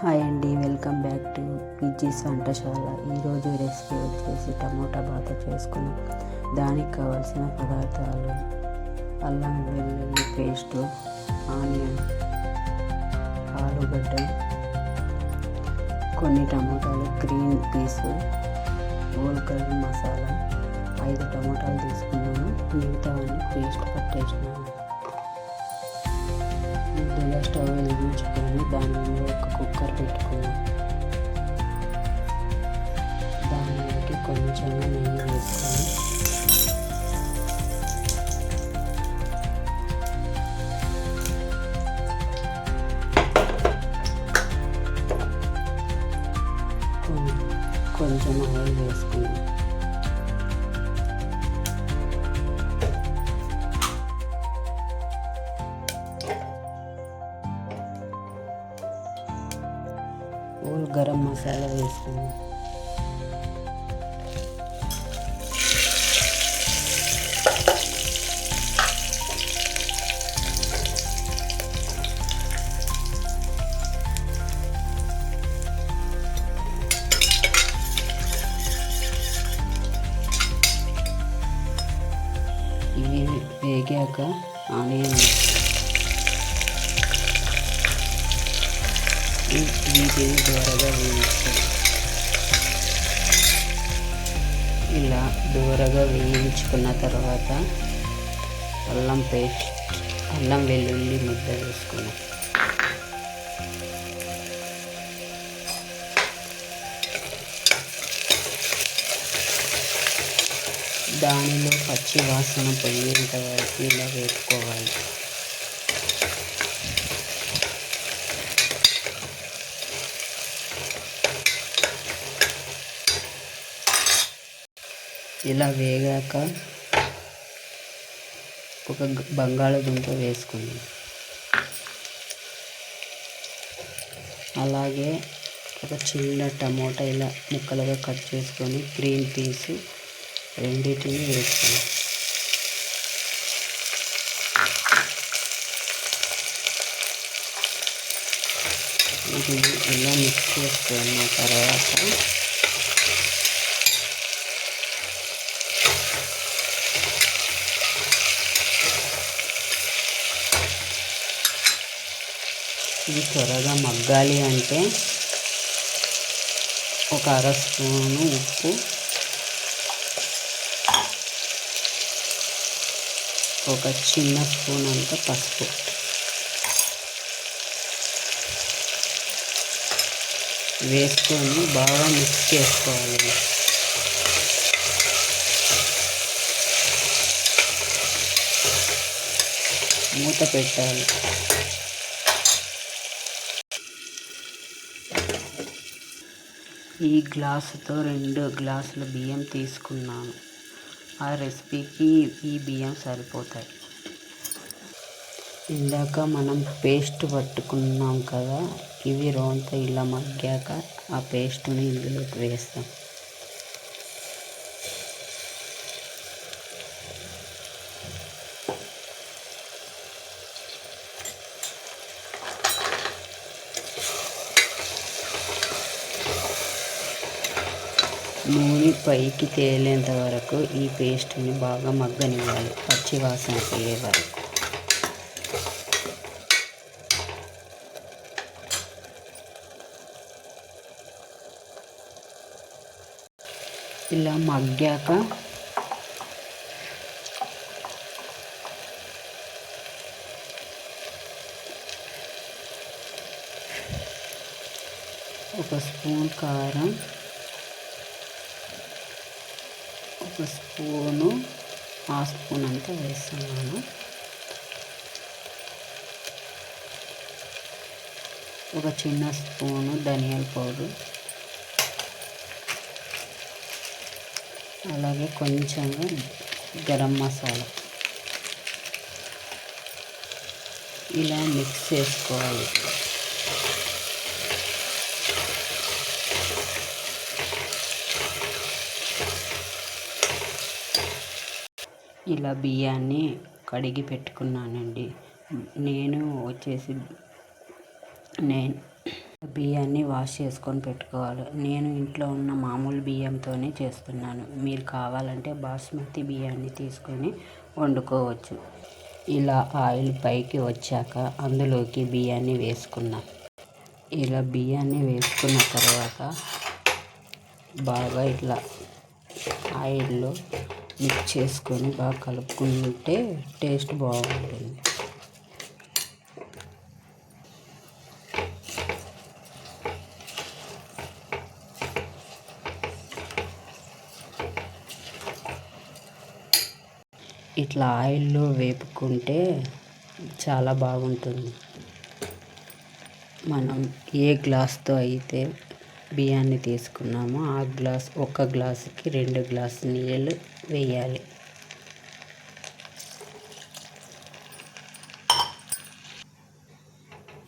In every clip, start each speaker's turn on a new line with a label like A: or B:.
A: Hi అండి, welcome back to పిజ్జీస్ వంటశాల. ఈరోజు recipe వచ్చేసి టమోటా బాత చేసుకున్నాం. దానికి కావాల్సిన పదార్థాలు: అల్లం వెల్లుల్లి పేస్టు, ఆనియన్, ఆలుగడ్డ, కొన్ని టమోటాలు, green peas, whole garam masala. 5 టమోటాలు తీసుకున్నాను, మిగతావన్నీ పేస్ట్ పట్టేసినాను. ముందుగా స్టవ్ వెలిగించుకొని దాని మీద ఒక కుక్కర్ పెట్టుకున్నాం. దానిలోకి కొంచెంగా నెయ్యి వేసుకొని కొంచెం ఆయిల్ వేసుకున్నాం. హోల్ గరం మసాలా వేసుకున్నాం. ఇవి వేగాక ఆనియన్ వీటిని దూరగా వేయించాలి. ఇలా దూరగా వేయించుకున్న తర్వాత అల్లం వెల్లుల్లి ముద్ద వేసుకున్నాం. దానిలో పచ్చి వాసన పోయేంత వరకు ఇలా వేపుకోవాలి. ఇలా వేగాక ఒక బంగాళదుంప వేసుకుందాం. అలాగే ఒక చిన్న టమోటా ఇలా ముక్కలుగా కట్ చేసుకొని గ్రీన్ పీస్ రెండింటిని వేసుకుందాం. వీటిని ఇలా మిక్స్ చేసుకున్న తర్వాత ఇది త్వరగా మగ్గాలి అంటే ఒక 1/2 స్పూను ఉప్పు, ఒక చిన్న స్పూన్ అంత పసుపు వేసుకొని బాగా మిక్స్ చేసుకోవాలి. మూత పెట్టాలి. ఈ గ్లాసుతో 2 గ్లాసుల బియ్యం తీసుకున్నాను. ఆ రెసిపీకి ఈ బియ్యం సరిపోతాయి. ఇందాక మనం పేస్ట్ పట్టుకున్నాం కదా, ఇవి రోంత ఇలా మగ్గాక ఆ పేస్ట్ని ఇందులోకి వేస్తాం. నూనె పైకి తేలేంత వరకు ఈ పేస్ట్ని బాగా మగ్గనివ్వాలి, పచ్చి వాసన పోయే వరకు. ఇలా మగ్గాక ఒక స్పూన్ కారం, ఒక స్పూను, 1/2 స్పూన్ అంతా వేస్తున్నాను. ఒక చిన్న స్పూను ధనియాల పౌడర్, అలాగే కొంచెంగా గరం మసాలా. ఇలా మిక్స్ చేసుకోవాలి. ఇలా బియ్యాన్ని కడిగి పెట్టుకున్నానండి. నేను బియ్యాన్ని వాష్ చేసుకొని పెట్టుకోవాలి. నేను ఇంట్లో ఉన్న మామూలు బియ్యంతోనే చేస్తున్నాను. మీరు కావాలంటే బాస్మతి బియ్యాన్ని తీసుకొని వండుకోవచ్చు. ఇలా ఆయిల్ పైకి వచ్చాక అందులోకి బియ్యాన్ని వేసుకున్నాం. ఇలా బియ్యాన్ని వేసుకున్న తర్వాత బాగా ఇట్లా ఆయిల్లో మిక్స్ చేసుకొని బాగా కలుపుకుంటే టేస్ట్ బాగుంటుంది. ఇట్లా ఆయిల్లో వేపుకుంటే చాలా బాగుంటుంది. మనం ఏ గ్లాస్తో అయితే బియ్యాన్ని తీసుకున్నామో ఆ గ్లాస్, ఒక గ్లాసుకి 2 గ్లాసు నీళ్ళు వేయాలి.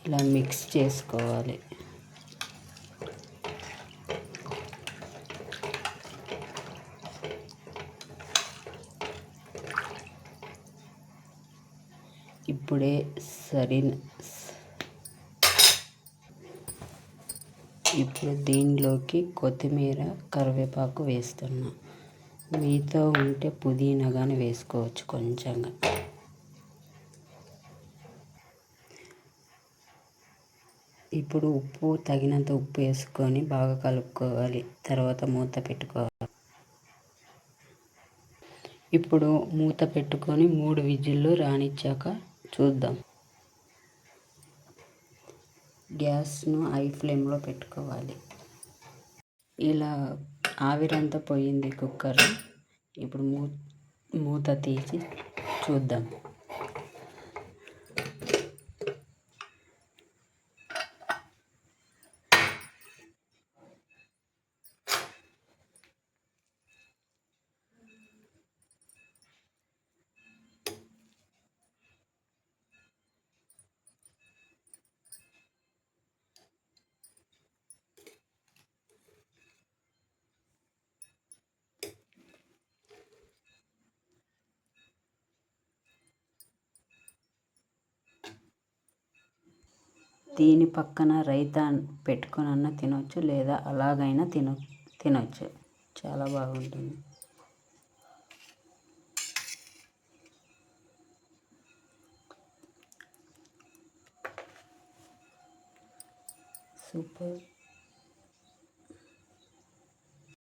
A: ఇలా మిక్స్ చేసుకోవాలి. ఇప్పుడు దీనిలోకి కొత్తిమీర, కరివేపాకు వేస్తున్నా. మీతో ఉంటే పుదీనా కానీ వేసుకోవచ్చు కొంచెంగా. ఇప్పుడు ఉప్పు, తగినంత ఉప్పు వేసుకొని బాగా కలుపుకోవాలి. తర్వాత మూత పెట్టుకోవాలి. ఇప్పుడు మూత పెట్టుకొని 3 విజిల్లు రానిచ్చాక చూద్దాం. గ్యాస్ను హై ఫ్లేమ్లో పెట్టుకోవాలి. ఇలా ఆవిరంతా పోయింది కుక్కర్. ఇప్పుడు మూత తీసి చూద్దాం. దీని పక్కన రైతా పెట్టుకొనన్నా తినొచ్చు, లేదా అలాగైనా తినొచ్చు. చాలా బాగుంటుంది. సూపర్.